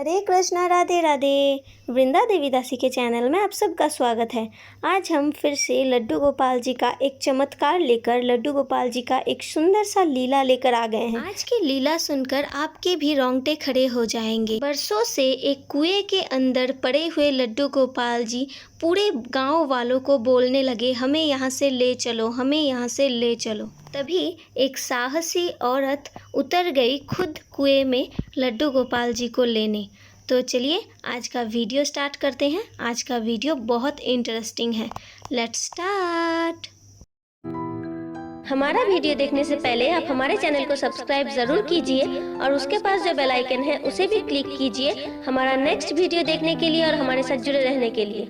हरे कृष्णा, राधे राधे। वृंदा देवी दासी के चैनल में आप सबका स्वागत है। आज हम फिर से लड्डू गोपाल जी का एक चमत्कार लेकर, लड्डू गोपाल जी का एक सुंदर सा लीला लेकर आ गए हैं। आज की लीला सुनकर आपके भी रोंगटे खड़े हो जाएंगे। बरसों से एक कुएं के अंदर पड़े हुए लड्डू गोपाल जी पूरे गांव वालों को बोलने लगे, हमें यहाँ से ले चलो, हमें यहाँ से ले चलो। तभी एक साहसी औरत उतर गई खुद कुएं में लड्डू गोपाल जी को लेने। तो चलिए आज का वीडियो स्टार्ट करते हैं। आज का वीडियो बहुत इंटरेस्टिंग है। Let's start. हमारा वीडियो देखने से पहले आप हमारे चैनल को सब्सक्राइब जरूर कीजिए और उसके पास जो बेल आइकन है उसे भी क्लिक कीजिए हमारा नेक्स्ट वीडियो देखने के लिए और हमारे साथ जुड़े रहने के लिए।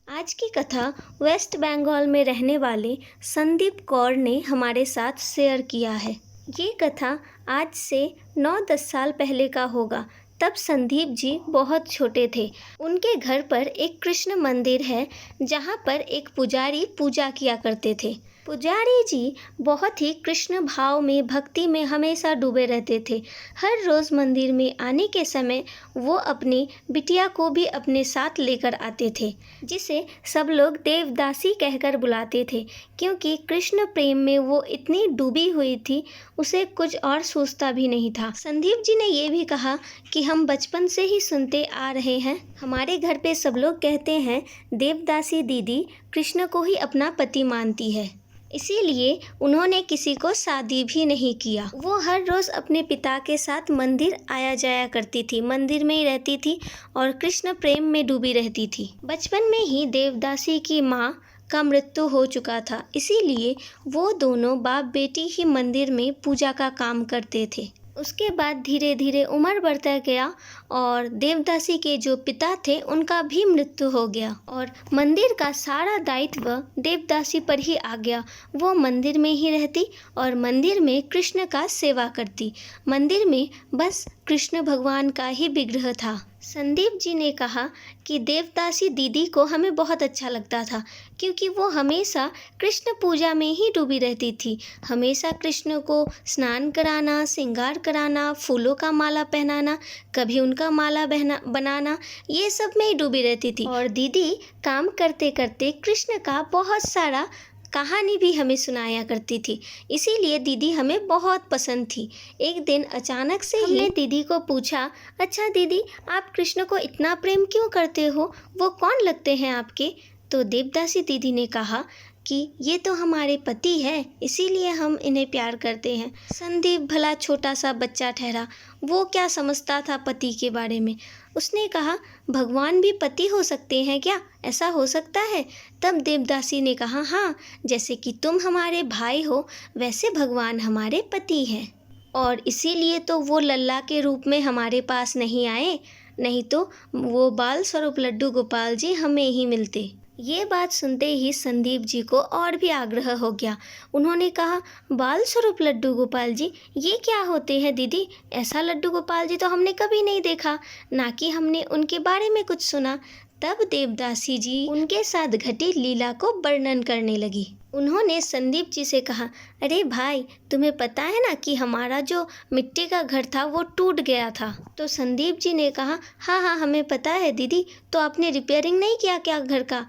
आज की कथा वेस्ट बंगाल में रहने वाले संदीप कौर ने हमारे साथ शेयर किया है। ये कथा आज से 9-10 साल पहले का होगा। तब संदीप जी बहुत छोटे थे। उनके घर पर एक कृष्ण मंदिर है जहाँ पर एक पुजारी पूजा किया करते थे। पुजारी जी बहुत ही कृष्ण भाव में, भक्ति में हमेशा डूबे रहते थे। हर रोज़ मंदिर में आने के समय वो अपनी बिटिया को भी अपने साथ लेकर आते थे, जिसे सब लोग देवदासी कहकर बुलाते थे, क्योंकि कृष्ण प्रेम में वो इतनी डूबी हुई थी, उसे कुछ और सोचता भी नहीं था। संदीप जी ने ये भी कहा कि हम बचपन से ही सुनते आ रहे हैं, हमारे घर पे सब लोग कहते हैं देवदासी दीदी कृष्ण को ही अपना पति मानती है, इसीलिए उन्होंने किसी को शादी भी नहीं किया। वो हर रोज़ अपने पिता के साथ मंदिर आया जाया करती थी, मंदिर में ही रहती थी और कृष्ण प्रेम में डूबी रहती थी। बचपन में ही देवदासी की माँ का मृत्यु हो चुका था, इसीलिए वो दोनों बाप बेटी ही मंदिर में पूजा का काम करते थे। उसके बाद धीरे धीरे उम्र बढ़ता गया और देवदासी के जो पिता थे उनका भी मृत्यु हो गया और मंदिर का सारा दायित्व देवदासी पर ही आ गया। वो मंदिर में ही रहती और मंदिर में कृष्ण का सेवा करती। मंदिर में बस कृष्ण भगवान का ही विग्रह था। संदीप जी ने कहा कि देवदासी दीदी को हमें बहुत अच्छा लगता था, क्योंकि वो हमेशा कृष्ण पूजा में ही डूबी रहती थी। हमेशा कृष्ण को स्नान कराना, श्रृंगार कराना, फूलों का माला पहनाना, कभी उनका माला बनाना, ये सब में ही डूबी रहती थी। और दीदी काम करते करते कृष्ण का बहुत सारा कहानी भी हमें सुनाया करती थी, इसीलिए दीदी हमें बहुत पसंद थी। एक दिन अचानक से हमने दीदी को पूछा, अच्छा दीदी, आप कृष्ण को इतना प्रेम क्यों करते हो, वो कौन लगते हैं आपके? तो देवदासी दीदी ने कहा कि ये तो हमारे पति है, इसीलिए हम इन्हें प्यार करते हैं। संदीप भला छोटा सा बच्चा ठहरा, वो क्या समझता था पति के बारे में। उसने कहा, भगवान भी पति हो सकते हैं क्या, ऐसा हो सकता है? तब देवदासी ने कहा, हाँ, जैसे कि तुम हमारे भाई हो वैसे भगवान हमारे पति हैं, और इसीलिए तो वो लल्ला के रूप में हमारे पास नहीं आए, नहीं तो वो बाल स्वरूप लड्डू गोपाल जी हमें ही मिलते। ये बात सुनते ही संदीप जी को और भी आग्रह हो गया। उन्होंने कहा, बाल स्वरूप लड्डू गोपाल जी, ये क्या होते हैं दीदी? ऐसा लड्डू गोपाल जी तो हमने कभी नहीं देखा, ना कि हमने उनके बारे में कुछ सुना। तब देवदासी जी उनके साथ घटी लीला को वर्णन करने लगी। उन्होंने संदीप जी से कहा, अरे भाई, तुम्हें पता है ना कि हमारा जो मिट्टी का घर था वो टूट गया था? तो संदीप जी ने कहा, हाँ हाँ, हमें पता है दीदी, तो आपने रिपेयरिंग नहीं किया क्या घर का?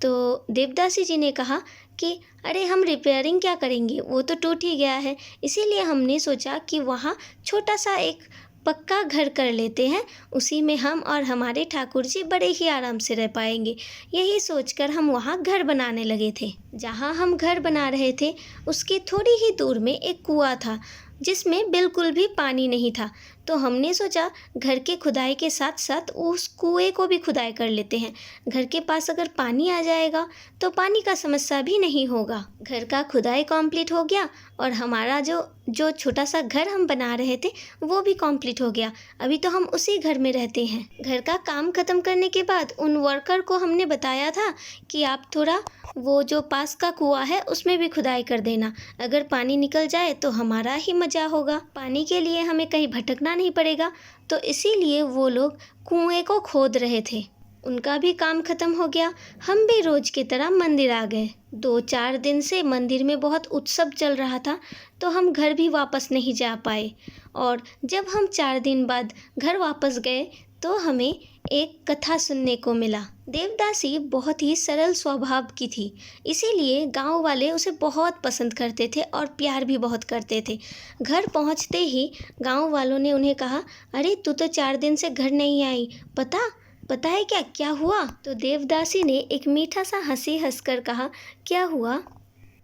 तो देवदासी जी ने कहा कि अरे हम रिपेयरिंग क्या करेंगे, वो तो टूट ही गया है, इसीलिए हमने सोचा कि वहाँ छोटा सा एक पक्का घर कर लेते हैं, उसी में हम और हमारे ठाकुर जी बड़े ही आराम से रह पाएंगे। यही सोचकर हम वहाँ घर बनाने लगे थे। जहाँ हम घर बना रहे थे उसके थोड़ी ही दूर में एक कुआं था, जिसमें बिल्कुल भी पानी नहीं था। तो हमने सोचा घर के खुदाई के साथ साथ उस कुएं को भी खुदाई कर लेते हैं। घर के पास अगर पानी आ जाएगा तो पानी का समस्या भी नहीं होगा। घर का खुदाई कंप्लीट हो गया और हमारा जो छोटा सा घर हम बना रहे थे वो भी कंप्लीट हो गया। अभी तो हम उसी घर में रहते हैं। घर का काम खत्म करने के बाद उन वर्कर को हमने बताया था कि आप थोड़ा वो जो पास का कुआं है उसमें भी खुदाई कर देना, अगर पानी निकल जाए तो हमारा ही मजा होगा, पानी के लिए हमें कहीं भटकना नहीं पड़ेगा। तो इसीलिए वो लोग कुएं को खोद रहे थे। उनका भी काम खत्म हो गया। हम भी रोज की तरह मंदिर आ गए। 2-4 दिन से मंदिर में बहुत उत्सव चल रहा था, तो हम घर भी वापस नहीं जा पाए। और जब हम 4 दिन बाद घर वापस गए तो हमें एक कथा सुनने को मिला। देवदासी बहुत ही सरल स्वभाव की थी, इसीलिए गांव वाले उसे बहुत पसंद करते थे और प्यार भी बहुत करते थे। घर पहुंचते ही गांव वालों ने उन्हें कहा, अरे तू तो 4 दिन से घर नहीं आई, पता है क्या क्या हुआ? तो देवदासी ने एक मीठा सा हंसी हंसकर कहा, क्या हुआ?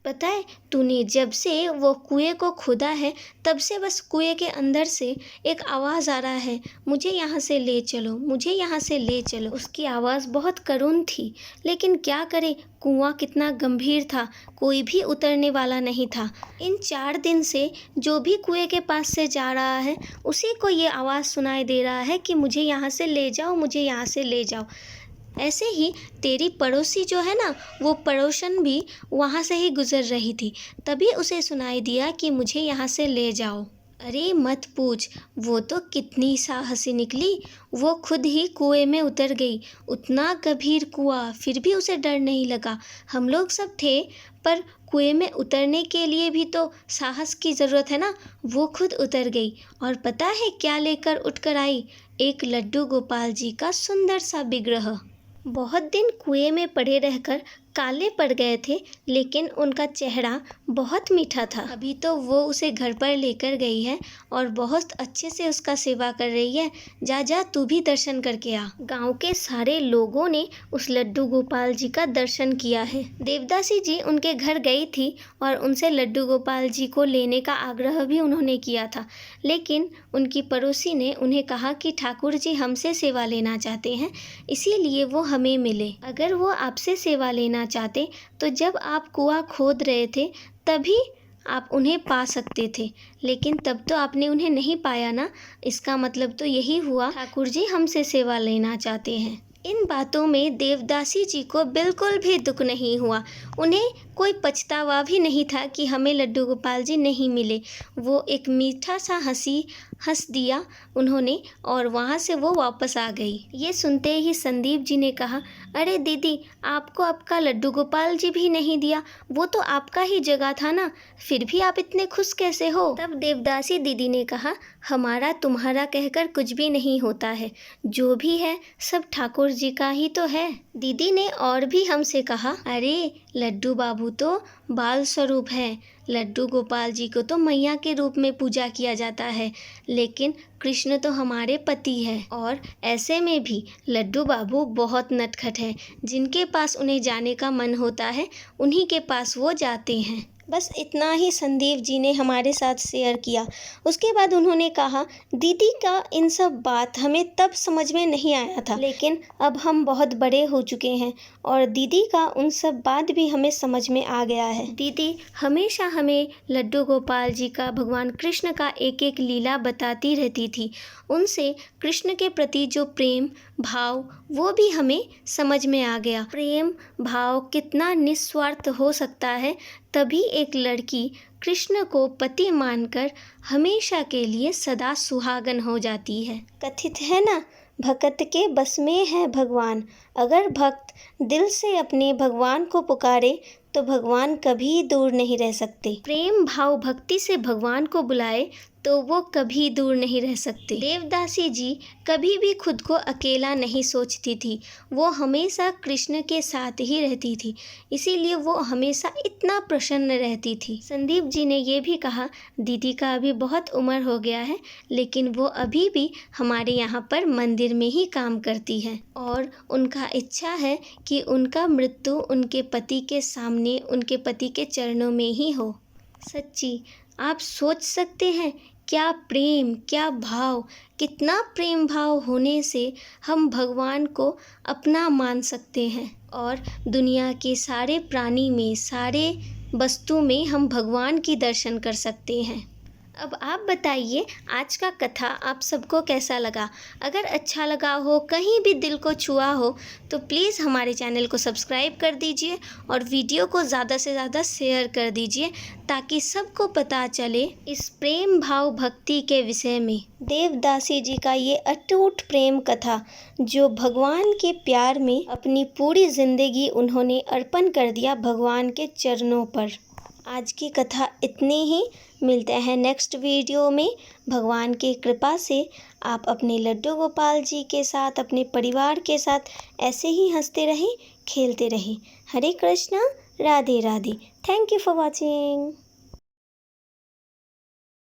पता है, तूने जब से वो कुएं को खोदा है तब से बस कुएं के अंदर से एक आवाज़ आ रहा है, मुझे यहाँ से ले चलो, मुझे यहाँ से ले चलो। उसकी आवाज़ बहुत करुण थी, लेकिन क्या करे, कुआं कितना गंभीर था, कोई भी उतरने वाला नहीं था। इन 4 दिन से जो भी कुएं के पास से जा रहा है उसी को ये आवाज़ सुनाई दे रहा है कि मुझे यहाँ से ले जाओ, मुझे यहाँ से ले जाओ। ऐसे ही तेरी पड़ोसी जो है ना, वो पड़ोसन भी वहाँ से ही गुजर रही थी, तभी उसे सुनाई दिया कि मुझे यहाँ से ले जाओ। अरे मत पूछ, वो तो कितनी साहसी निकली, वो खुद ही कुएं में उतर गई। उतना गंभीर कुआं, फिर भी उसे डर नहीं लगा। हम लोग सब थे, पर कुएं में उतरने के लिए भी तो साहस की ज़रूरत है ना। वो खुद उतर गई और पता है क्या लेकर उठकर आई? एक लड्डू गोपाल जी का सुंदर सा विग्रह। बहुत दिन कुएं में पड़े रहकर काले पड़ गए थे, लेकिन उनका चेहरा बहुत मीठा था। अभी तो वो उसे घर पर लेकर गई है और बहुत अच्छे से उसका सेवा कर रही है। जा जा, तू भी दर्शन करके आ। गांव के सारे लोगों ने उस लड्डू गोपाल जी का दर्शन किया है। देवदासी जी उनके घर गई थी और उनसे लड्डू गोपाल जी को लेने का आग्रह भी उन्होंने किया था, लेकिन उनकी पड़ोसी ने उन्हें कहा कि ठाकुर जी हमसे सेवा लेना चाहते हैं, इसीलिए वो हमें मिले। अगर वो आपसे सेवा लेना चाहते तो जब आप कुआं खोद रहे थे तभी आप उन्हें पा सकते थे, लेकिन तब तो आपने उन्हें नहीं पाया ना। इसका मतलब तो यही हुआ ठाकुर जी हमसे सेवा लेना चाहते हैं। इन बातों में देवदासी जी को बिल्कुल भी दुख नहीं हुआ। उन्हें कोई पछतावा भी नहीं था कि हमें लड्डू गोपाल जी नहीं मिले। वो एक मीठा सा हंसी हंस दिया उन्होंने और वहाँ से वो वापस आ गई। ये सुनते ही संदीप जी ने कहा, अरे दीदी, आपको आपका लड्डू गोपाल जी भी नहीं दिया, वो तो आपका ही जगह था ना, फिर भी आप इतने खुश कैसे हो? तब देवदासी दीदी ने कहा, हमारा तुम्हारा कहकर कुछ भी नहीं होता है, जो भी है सब ठाकुर जी का ही तो है। दीदी ने और भी हमसे कहा, अरे लड्डू बाबू तो बाल स्वरूप है, लड्डू गोपाल जी को तो मैया के रूप में पूजा किया जाता है, लेकिन कृष्ण तो हमारे पति है। और ऐसे में भी लड्डू बाबू बहुत नटखट है, जिनके पास उन्हें जाने का मन होता है उन्हीं के पास वो जाते हैं। बस इतना ही संदीप जी ने हमारे साथ शेयर किया। उसके बाद उन्होंने कहा, दीदी का इन सब बात हमें तब समझ में नहीं आया था, लेकिन अब हम बहुत बड़े हो चुके हैं और दीदी का उन सब बात भी हमें समझ में आ गया है। दीदी हमेशा हमें लड्डू गोपाल जी का, भगवान कृष्ण का एक एक लीला बताती रहती थी। उनसे कृष्ण के प्रति जो प्रेम भाव वो भी हमें समझ में आ गया। प्रेम भाव कितना निस्वार्थ हो सकता है, तभी एक लड़की कृष्ण को पति मानकर हमेशा के लिए सदा सुहागन हो जाती है। कथित है ना, भक्त के बस में है भगवान। अगर भक्त दिल से अपने भगवान को पुकारे तो भगवान कभी दूर नहीं रह सकते। प्रेम भाव भक्ति से भगवान को बुलाए तो वो कभी दूर नहीं रह सकते। देवदासी जी कभी भी खुद को अकेला नहीं सोचती थी, वो हमेशा कृष्ण के साथ ही रहती थी, इसीलिए वो हमेशा इतना प्रसन्न रहती थी। संदीप जी ने ये भी कहा, दीदी का अभी बहुत उम्र हो गया है, लेकिन वो अभी भी हमारे यहाँ पर मंदिर में ही काम करती है और उनका इच्छा है कि उनका मृत्यु उनके पति के सामने, उनके पति के चरणों में ही हो। सच्ची आप सोच सकते हैं क्या प्रेम, क्या भाव, कितना प्रेम भाव होने से हम भगवान को अपना मान सकते हैं और दुनिया के सारे प्राणी में, सारे वस्तु में हम भगवान की दर्शन कर सकते हैं। अब आप बताइए आज का कथा आप सबको कैसा लगा। अगर अच्छा लगा हो, कहीं भी दिल को छुआ हो, तो प्लीज़ हमारे चैनल को सब्सक्राइब कर दीजिए और वीडियो को ज़्यादा से ज़्यादा शेयर कर दीजिए ताकि सबको पता चले इस प्रेम भाव भक्ति के विषय में। देवदासी जी का ये अटूट प्रेम कथा जो भगवान के प्यार में अपनी पूरी ज़िंदगी उन्होंने अर्पण कर दिया भगवान के चरणों पर। आज की कथा इतनी ही। मिलते हैं नेक्स्ट वीडियो में। भगवान की कृपा से आप अपने लड्डू गोपाल जी के साथ, अपने परिवार के साथ ऐसे ही हंसते रहें, खेलते रहें। Hare Krishna, Radhe Radhe. Thank you for watching.